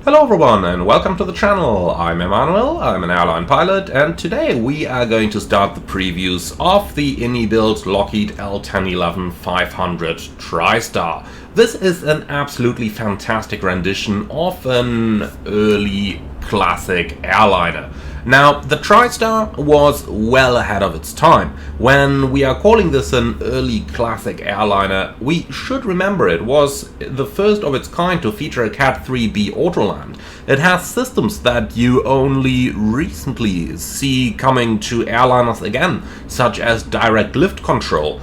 Hello everyone and welcome to the channel. I'm Emmanuel, I'm an airline pilot, and today we are going to start the previews of the iniBuilds Lockheed L1011 500 Tristar. This is an absolutely fantastic rendition of an early classic airliner. Now, the Tristar was well ahead of its time. When we are calling this an early classic airliner, we should remember it was the first of its kind to feature a Cat 3B autoland. It has systems that you only recently see coming to airliners again, such as direct lift control.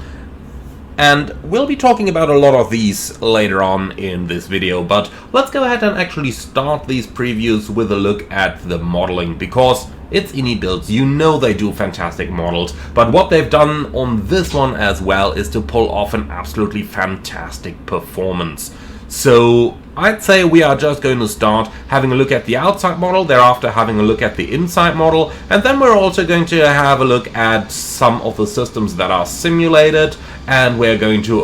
And we'll be talking about a lot of these later on in this video, but let's go ahead and actually start these previews with a look at the modeling, because it's iniBuilds, you know they do fantastic models, but what they've done on this one as well is to pull off an absolutely fantastic performance. So I'd say we are just going to start having a look at the outside model, thereafter having a look at the inside model, and then we're also going to have a look at some of the systems that are simulated, and we're going to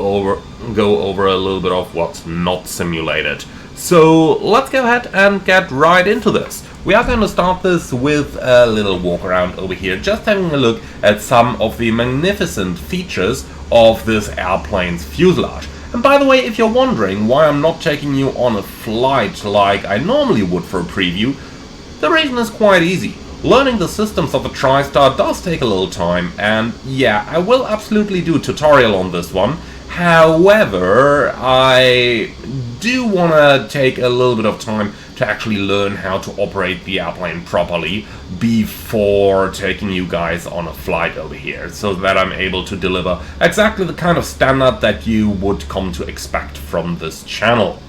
go over a little bit of what's not simulated. So let's go ahead and get right into this. We are going to start this with a little walk around over here, just having a look at some of the magnificent features of this airplane's fuselage. And by the way, if you're wondering why I'm not taking you on a flight like I normally would for a preview, the reason is quite easy. Learning the systems of the Tristar does take a little time, and yeah, I will absolutely do a tutorial on this one. However, I do want to take a little bit of time to actually learn how to operate the airplane properly before taking you guys on a flight over here, so that I'm able to deliver exactly the kind of standard that you would come to expect from this channel.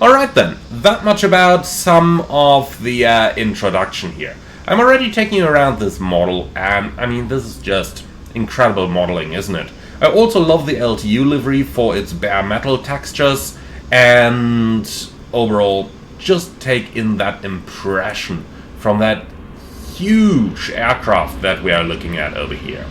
Alright then, that much about some of the introduction here. I'm already taking you around this model, and I mean, this is just incredible modeling, isn't it? I also love the LTU livery for its bare metal textures, and overall just take in that impression from that huge aircraft that we are looking at over here.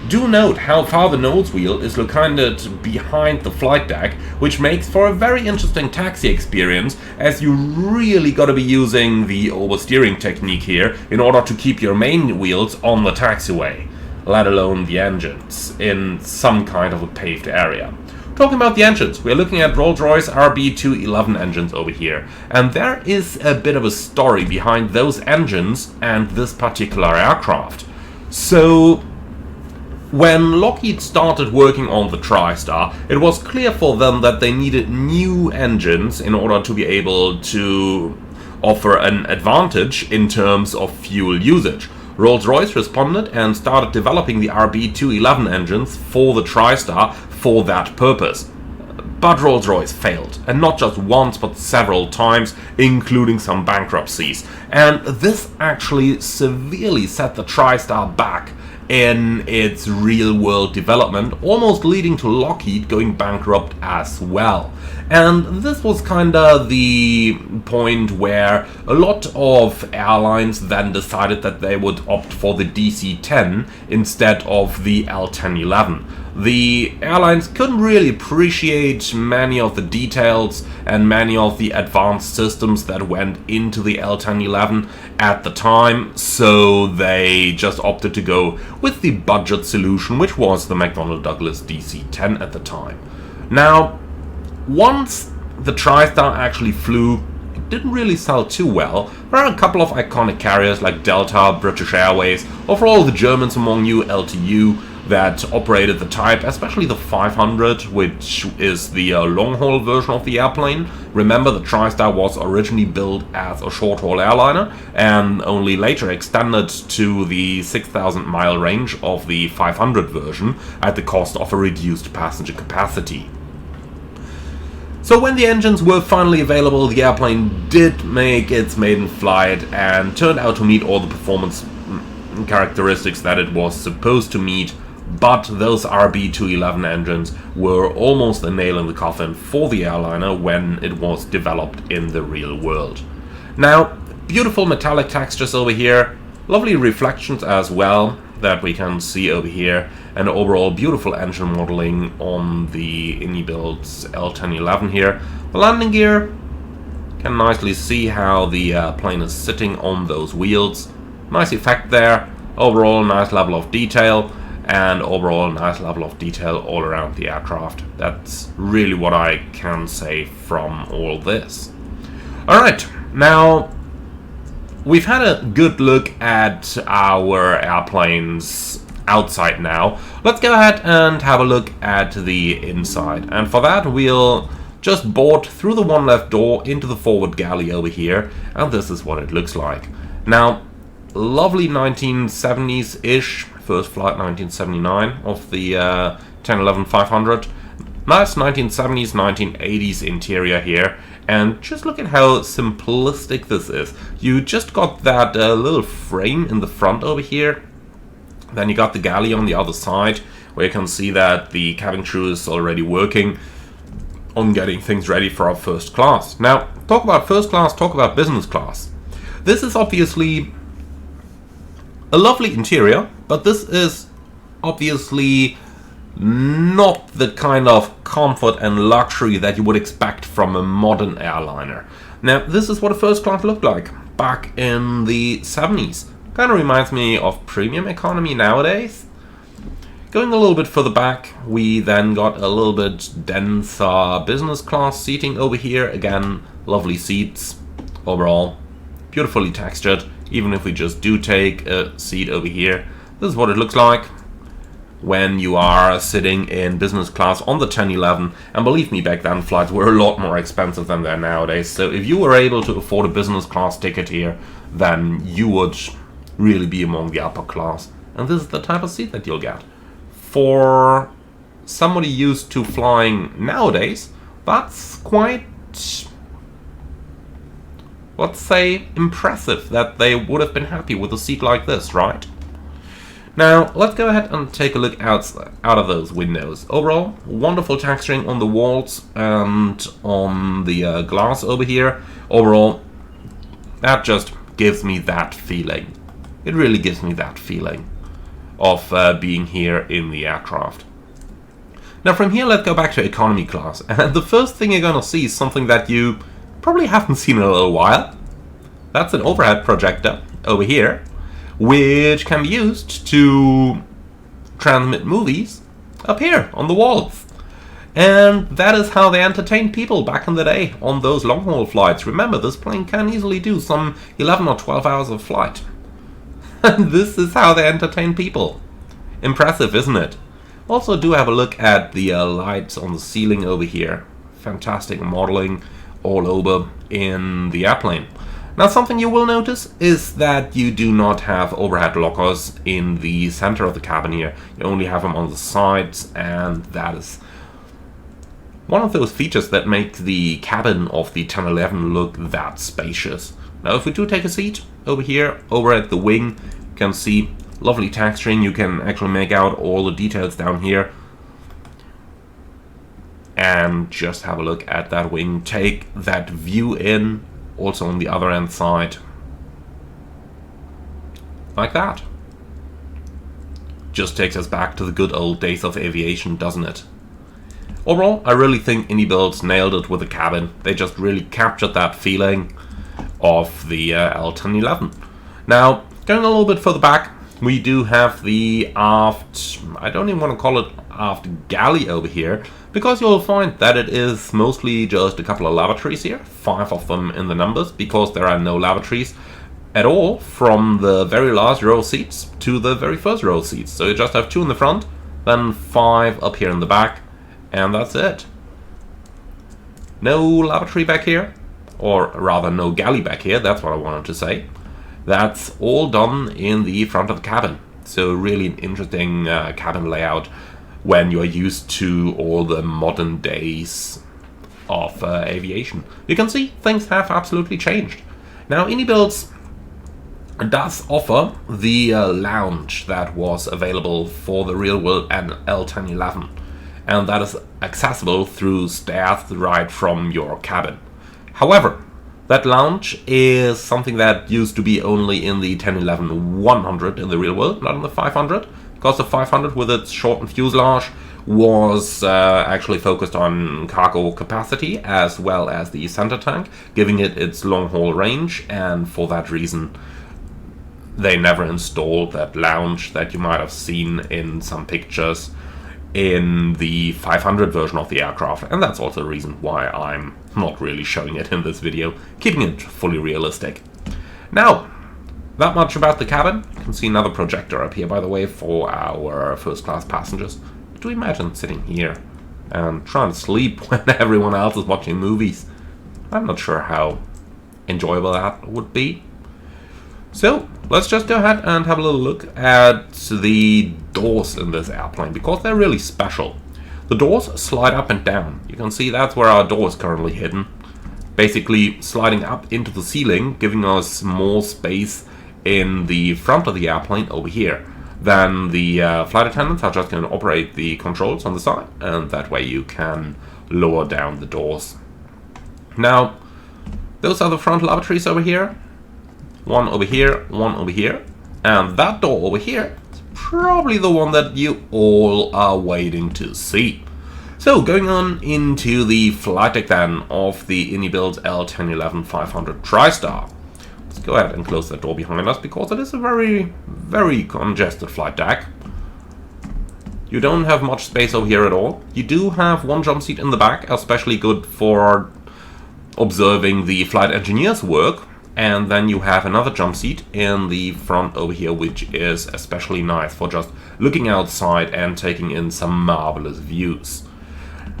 Do note how far the nose wheel is located behind the flight deck, which makes for a very interesting taxi experience, as you really gotta be using the oversteering technique here in order to keep your main wheels on the taxiway, let alone the engines in some kind of a paved area. Talking about the engines, we're looking at Rolls-Royce RB211 engines over here, and there is a bit of a story behind those engines and this particular aircraft. So when Lockheed started working on the Tristar, it was clear for them that they needed new engines in order to be able to offer an advantage in terms of fuel usage. Rolls-Royce responded and started developing the RB211 engines for the Tristar for that purpose. But Rolls-Royce failed, and not just once but several times, including some bankruptcies. And this actually severely set the Tristar back in its real-world development, almost leading to Lockheed going bankrupt as well. And this was kinda the point where a lot of airlines then decided that they would opt for the DC-10 instead of the L1011. The airlines couldn't really appreciate many of the details and many of the advanced systems that went into the L1011 at the time, so they just opted to go with the budget solution, which was the McDonnell Douglas DC-10 at the time. Now, once the Tristar actually flew, it didn't really sell too well. There are a couple of iconic carriers like Delta, British Airways, or for all the Germans among you, LTU, that operated the type, especially the 500, which is the long-haul version of the airplane. Remember, the Tristar was originally built as a short-haul airliner and only later extended to the 6,000-mile range of the 500 version at the cost of a reduced passenger capacity. So when the engines were finally available, the airplane did make its maiden flight and turned out to meet all the performance characteristics that it was supposed to meet, but those RB211 engines were almost a nail in the coffin for the airliner when it was developed in the real world. Now, beautiful metallic textures over here, lovely reflections as well that we can see over here, and overall beautiful engine modeling on the iniBuilds L1011 here. The landing gear, Can nicely see how the plane is sitting on those wheels. Nice effect there. Overall, nice level of detail. And overall, nice level of detail all around the aircraft. That's really what I can say from all this. Alright, now we've had a good look at our airplanes outside now. Let's go ahead and have a look at the inside. And for that, we'll just board through the one left door into the forward galley over here. And this is what it looks like. Now, lovely 1970s-ish. First flight 1979 of the 1011-500. Nice 1970s, 1980s interior here. And just look at how simplistic this is. You just got that little frame in the front over here. Then you got the galley on the other side, where you can see that the cabin crew is already working on getting things ready for our first class. Now, talk about first class, talk about business class. This is obviously a lovely interior, but this is obviously not the kind of comfort and luxury that you would expect from a modern airliner. Now, this is what a first class looked like back in the 70s. Kind of reminds me of premium economy nowadays. Going a little bit further back, we then got a little bit denser business class seating over here. Again, lovely seats overall, beautifully textured. Even if we just do take a seat over here, this is what it looks like when you are sitting in business class on the 1011. And believe me, back then flights were a lot more expensive than they're nowadays. So if you were able to afford a business class ticket here, then you would really be among the upper class. And this is the type of seat that you'll get. For somebody used to flying nowadays, that's quite, let's say, impressive that they would have been happy with a seat like this, right? Now, let's go ahead and take a look out of those windows. Overall, wonderful texturing on the walls and on the glass over here. Overall, that just gives me that feeling. It really gives me that feeling of being here in the aircraft. Now, from here, let's go back to economy class. And the first thing you're going to see is something that you probably haven't seen in a little while. That's an overhead projector over here, which can be used to transmit movies up here on the walls. And that is how they entertained people back in the day on those long-haul flights. Remember, this plane can easily do some 11 or 12 hours of flight. And this is how they entertain people. Impressive, isn't it? Also do have a look at the lights on the ceiling over here. Fantastic modeling all over in the airplane. Now, something you will notice is that you do not have overhead lockers in the center of the cabin here. You only have them on the sides, and that is one of those features that make the cabin of the 1011 look that spacious. Now, if we do take a seat over here, over at the wing, you can see lovely texturing. You can actually make out all the details down here. And just have a look at that wing. Take that view in, also on the other end side. Like that. Just takes us back to the good old days of aviation, doesn't it? Overall, I really think iniBuilds nailed it with the cabin. They just really captured that feeling of the L1011. Now, going a little bit further back, we do have the aft, I don't even want to call it aft galley over here, because you'll find that it is mostly just a couple of lavatories here, 5 of them in the numbers, because there are no lavatories at all from the very last row of seats to the very first row of seats. So you just have 2 in the front, then 5 up here in the back, and that's it. No lavatory back here, or rather no galley back here, that's what I wanted to say. That's all done in the front of the cabin. So really an interesting cabin layout when you're used to all the modern days of aviation. You can see things have absolutely changed. Now, iniBuilds does offer the lounge that was available for the real world L1011, and that is accessible through stairs right from your cabin. However, that lounge is something that used to be only in the 1011-100 in the real world, not in the 500, because the 500 with its shortened fuselage was actually focused on cargo capacity as well as the center tank, giving it its long-haul range, and for that reason they never installed that lounge that you might have seen in some pictures in the 500 version of the aircraft, and that's also the reason why I'm not really showing it in this video, keeping it fully realistic. Now, that much about the cabin. You can see another projector up here, by the way, for our first class passengers. Do you imagine sitting here and trying to sleep when everyone else is watching movies? I'm not sure how enjoyable that would be. So, let's just go ahead and have a little look at the doors in this airplane, because they're really special. The doors slide up and down. You can see that's where our door is currently hidden. Basically sliding up into the ceiling, giving us more space in the front of the airplane over here. Then the flight attendants are just going to operate the controls on the side, and that way you can lower down the doors. Now, those are the front lavatories over here. One over here, one over here. And that door over here is probably the one that you all are waiting to see. So, going on into the flight deck then of the iniBuilds L1011 500 Tristar. Let's go ahead and close that door behind us, because it is a very, very congested flight deck. You don't have much space over here at all. You do have one jump seat in the back, especially good for observing the flight engineer's work. And then you have another jump seat in the front over here, which is especially nice for just looking outside and taking in some marvelous views.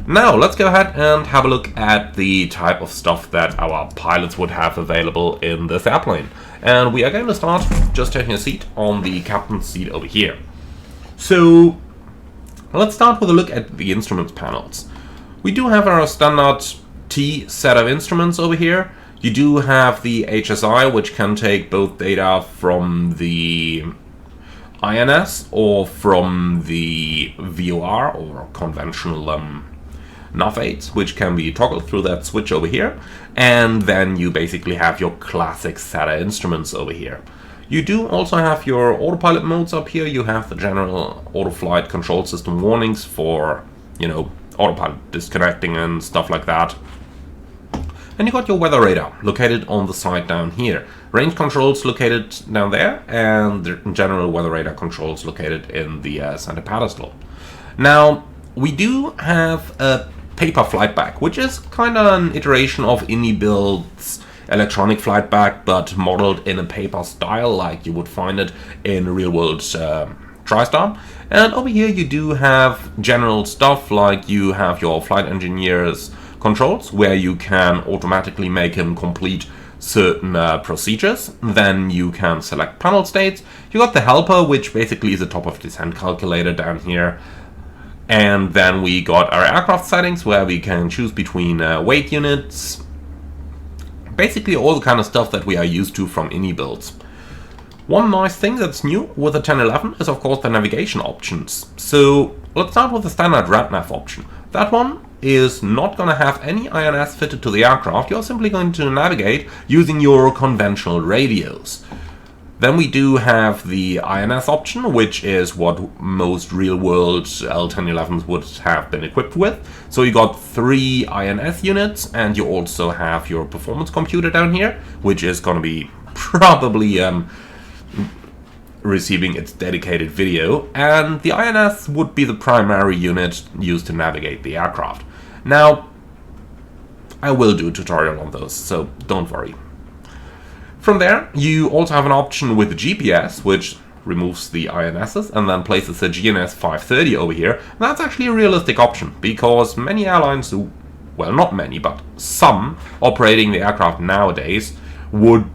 Now, let's go ahead and have a look at the type of stuff that our pilots would have available in this airplane. And we are going to start just taking a seat on the captain's seat over here. So, let's start with a look at the instruments panels. We do have our standard T set of instruments over here. You do have the HSI, which can take both data from the INS or from the VOR or conventional nav aids, which can be toggled through that switch over here. And then you basically have your classic SATA instruments over here. You do also have your autopilot modes up here. You have the general auto flight control system warnings for, autopilot disconnecting and stuff like that. And you got your weather radar located on the side down here. Range controls located down there, and the general weather radar controls located in the center pedestal. Now, we do have a paper flight bag, which is kind of an iteration of iniBuilds electronic flight bag, but modeled in a paper style like you would find it in real-world Tristar. And over here you do have general stuff like you have your flight engineer's controls, where you can automatically make him complete certain procedures. Then you can select panel states. You got the helper, which basically is a top of descent calculator down here. And then we got our aircraft settings, where we can choose between weight units. Basically all the kind of stuff that we are used to from iniBuilds. One nice thing that's new with the 1011 is of course the navigation options. So let's start with the standard RadNav option. That one is not going to have any INS fitted to the aircraft. You're simply going to navigate using your conventional radios. Then we do have the INS option, which is what most real-world L1011s would have been equipped with. So you got 3 INS units, and you also have your performance computer down here, which is going to be probably receiving its dedicated video, and the INS would be the primary unit used to navigate the aircraft. Now, I will do a tutorial on those, so don't worry. From there, you also have an option with the GPS, which removes the INSs and then places a GNS 530 over here. And that's actually a realistic option, because many airlines, well, not many, but some operating the aircraft nowadays would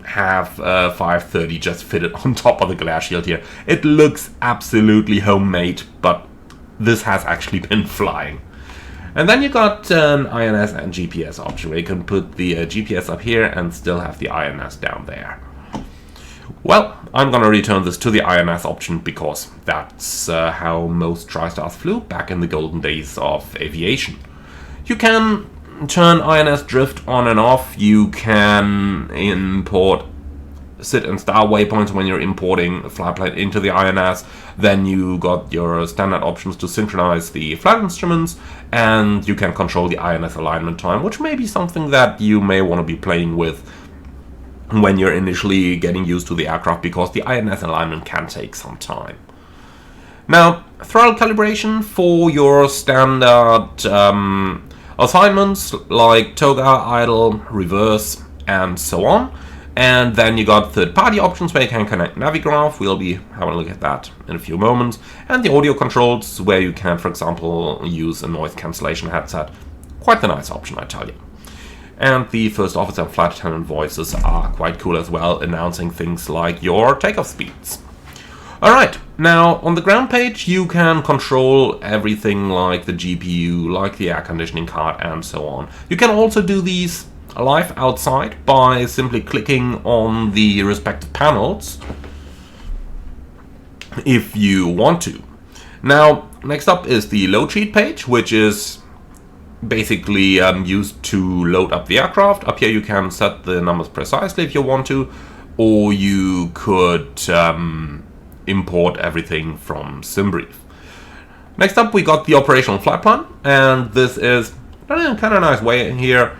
have 530 just fitted on top of the glare shield here. It looks absolutely homemade, but this has actually been flying. And then you got an INS and GPS option, where you can put the GPS up here and still have the INS down there. Well, I'm gonna return this to the INS option, because that's how most Tristars flew back in the golden days of aviation. You can turn INS drift on and off. You can import sit and star waypoints when you're importing a flight plan into the INS. Then you got your standard options to synchronize the flight instruments, and you can control the INS alignment time, which may be something that you may want to be playing with when you're initially getting used to the aircraft, because the INS alignment can take some time. Now, throttle calibration for your standard assignments like toga, idle, reverse, and so on. And then you got third-party options where you can connect Navigraph. We'll be having a look at that in a few moments. And the audio controls where you can, for example, use a noise cancellation headset. Quite a nice option, I tell you. And the first officer and flight attendant voices are quite cool as well, announcing things like your takeoff speeds. Alright, now on the ground page you can control everything like the GPU, like the air conditioning card, and so on. You can also do these live outside by simply clicking on the respective panels if you want to. Now, next up is the load sheet page, which is basically used to load up the aircraft. Up here you can set the numbers precisely if you want to, or you could import everything from SimBrief. Next up we got the operational flight plan, and this is kind of nice way in here,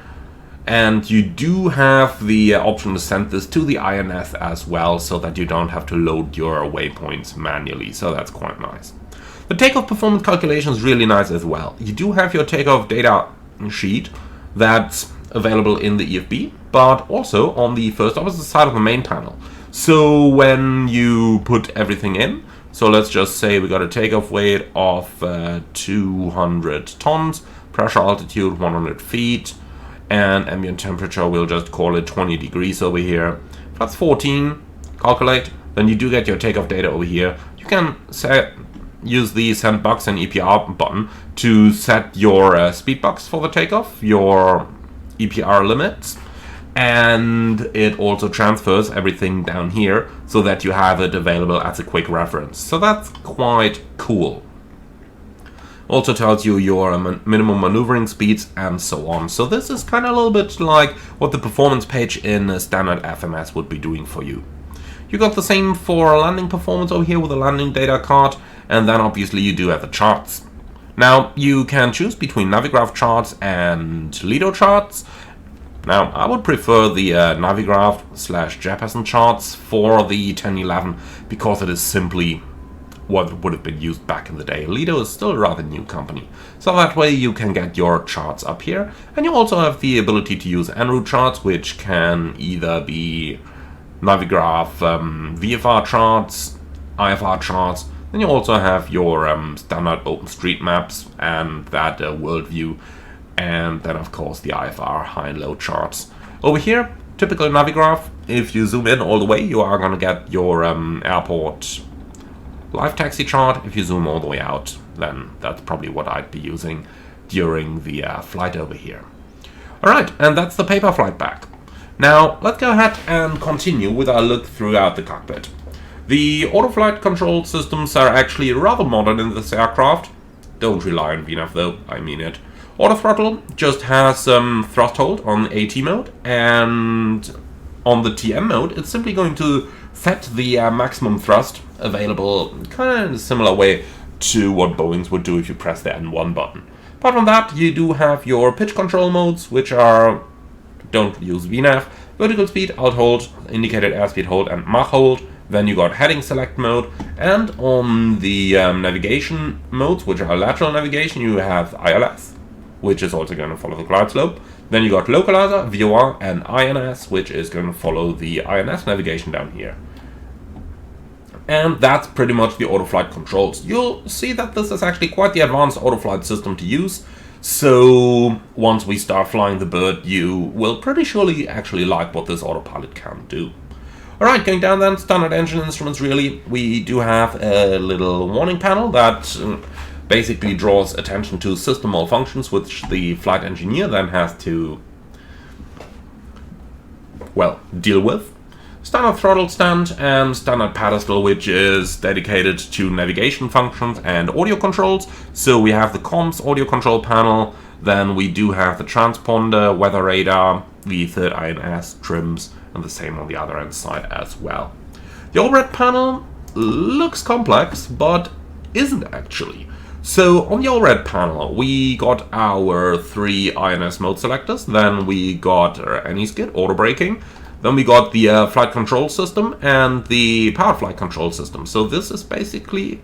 and you do have the option to send this to the INS as well, so that you don't have to load your waypoints manually, so that's quite nice. The takeoff performance calculation is really nice as well. You do have your takeoff data sheet that's available in the EFB, but also on the first officer side of the main panel. So when you put everything in, so let's just say we got a takeoff weight of 200 tons, pressure altitude 100 feet, and ambient temperature, we'll just call it 20 degrees over here. If that's 14, calculate, then you do get your takeoff data over here. You can use the send bucks and EPR button to set your speed bucks for the takeoff, your EPR limits, and it also transfers everything down here so that you have it available as a quick reference. So that's quite cool. Also tells you your minimum maneuvering speeds and so on. So this is kind of a little bit like what the performance page in a standard FMS would be doing for you. You got the same for landing performance over here with the landing data card, and then obviously you do have the charts. Now you can choose between Navigraph charts and Lido charts. Now I would prefer the Navigraph / Jefferson charts for the 1011 because it is simply what would have been used back in the day. Lido is still a rather new company, so that way you can get your charts up here, and you also have the ability to use en route charts, which can either be Navigraph VFR charts, IFR charts. Then you also have your standard OpenStreetMaps and that world view, and then of course the IFR high and low charts. Over here, typical Navigraph, if you zoom in all the way, you are going to get your airport live taxi chart. If you zoom all the way out, then that's probably what I'd be using during the flight over here. Alright, and that's the paper flight back. Now, let's go ahead and continue with our look throughout the cockpit. The auto-flight control systems are actually rather modern in this aircraft. Don't rely on VNAV though, I mean it. Auto throttle just has thrust hold on AT mode, and on the TM mode it's simply going to set the maximum thrust available, kind of in a similar way to what Boeing's would do if you press the N1 button. Apart from that, you do have your pitch control modes, which are, don't use VNAV, vertical speed, alt hold, indicated airspeed hold, and Mach hold. Then you got heading select mode, and on the navigation modes, which are lateral navigation, you have ILS, which is also going to follow the glide slope. Then you got localizer, VOR, and INS, which is going to follow the INS navigation down here. And that's pretty much the autoflight controls. You'll see that this is actually quite the advanced autoflight system to use. So once we start flying the bird, you will pretty surely actually like what this autopilot can do. Alright, going down then, standard engine instruments really. We do have a little warning panel that basically draws attention to system malfunctions, which the flight engineer then has to, well, deal with. standard throttle stand and standard pedestal, which is dedicated to navigation functions and audio controls. So we have the comms audio control panel, then we do have the transponder, weather radar, the third INS, trims, and the same on the other end side as well. The overhead panel looks complex, but isn't actually. So on the overhead panel, we got our 3 INS mode selectors, then we got our anti-skid, auto braking, then we got the flight control system and the powered flight control system. So this is basically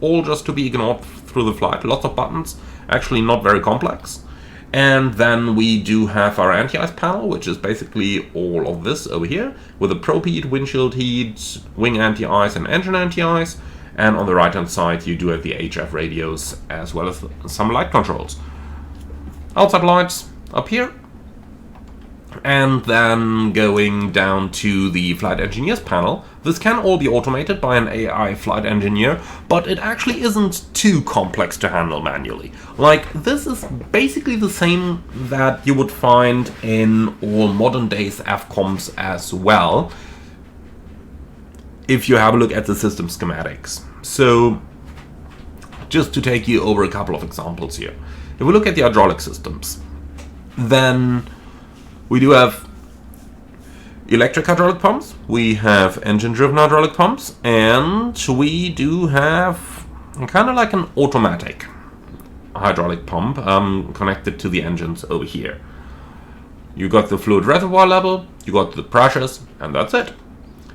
all just to be ignored through the flight. Lots of buttons, actually not very complex. And then we do have our anti-ice panel, which is basically all of this over here, with a probe heat, windshield heat, wing anti-ice and engine anti-ice. And on the right hand side you do have the HF radios as well as some light controls. Outside lights up here. And then going down to the flight engineers panel, this can all be automated by an AI flight engineer, but it actually isn't too complex to handle manually. Like, this is basically the same that you would find in all modern days FCOMs as well, if you have a look at the system schematics. So, just to take you over a couple of examples here. If we look at the hydraulic systems, then we do have electric hydraulic pumps, we have engine-driven hydraulic pumps, and we do have kind of like an automatic hydraulic pump connected to the engines over here. You got the fluid reservoir level, you got the pressures, and that's it.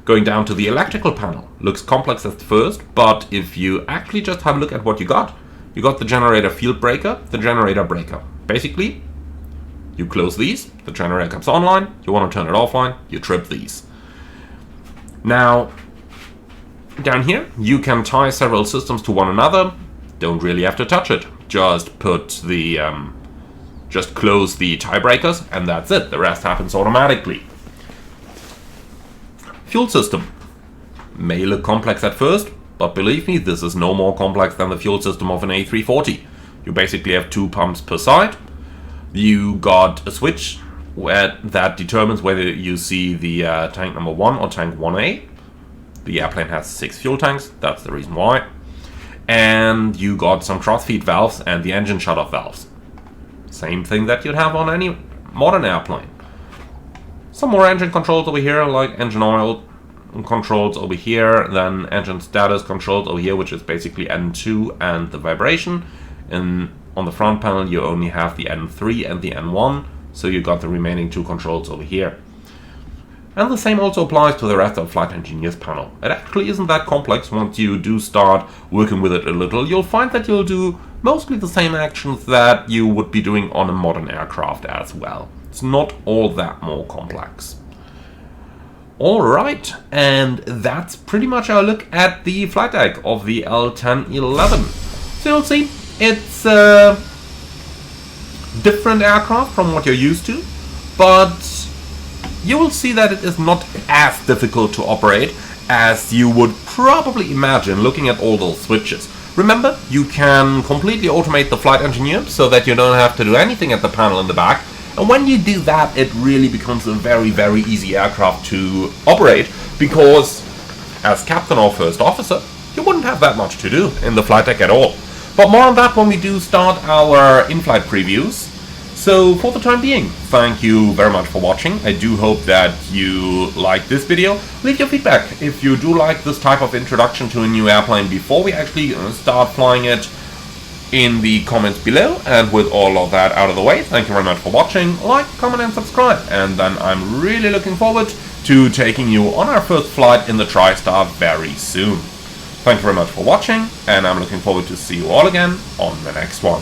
Going down to the electrical panel, looks complex at first, but if you actually just have a look at what you got the generator field breaker, the generator breaker. Basically, you close these, the generator comes online, you want to turn it offline, you trip these. Now, down here, you can tie several systems to one another, don't really have to touch it. Just put the, just close the tie breakers, and that's it, the rest happens automatically. Fuel system. May look complex at first, but believe me, this is no more complex than the fuel system of an A340. You basically have 2 pumps per side. You got a switch that determines whether you see the tank number 1 or tank 1A. The airplane has 6 fuel tanks, that's the reason why. And you got some cross feed valves and the engine shut-off valves. Same thing that you'd have on any modern airplane. Some more engine controls over here, like engine oil controls over here, then engine status controls over here, which is basically N2 and the vibration. And on the front panel you only have the N3 and the N1, so you got the remaining 2 controls over here. And the same also applies to the rest of the flight engineers panel. It actually isn't that complex. Once you do start working with it a little, you'll find that you'll do mostly the same actions that you would be doing on a modern aircraft as well. It's not all that more complex. Alright, and that's pretty much our look at the flight deck of the L1011. So you'll see, it's a different aircraft from what you're used to, but you will see that it is not as difficult to operate as you would probably imagine looking at all those switches. Remember, you can completely automate the flight engineer so that you don't have to do anything at the panel in the back. And when you do that, it really becomes a very, very easy aircraft to operate, because as captain or first officer, you wouldn't have that much to do in the flight deck at all. But more on that when we do start our in-flight previews. So for the time being, thank you very much for watching. I do hope that you liked this video. Leave your feedback if you do like this type of introduction to a new airplane before we actually start flying it in the comments below. And with all of that out of the way, thank you very much for watching. Like, comment and subscribe. And then I'm really looking forward to taking you on our first flight in the Tristar very soon. Thank you very much for watching, and I'm looking forward to see you all again on the next one.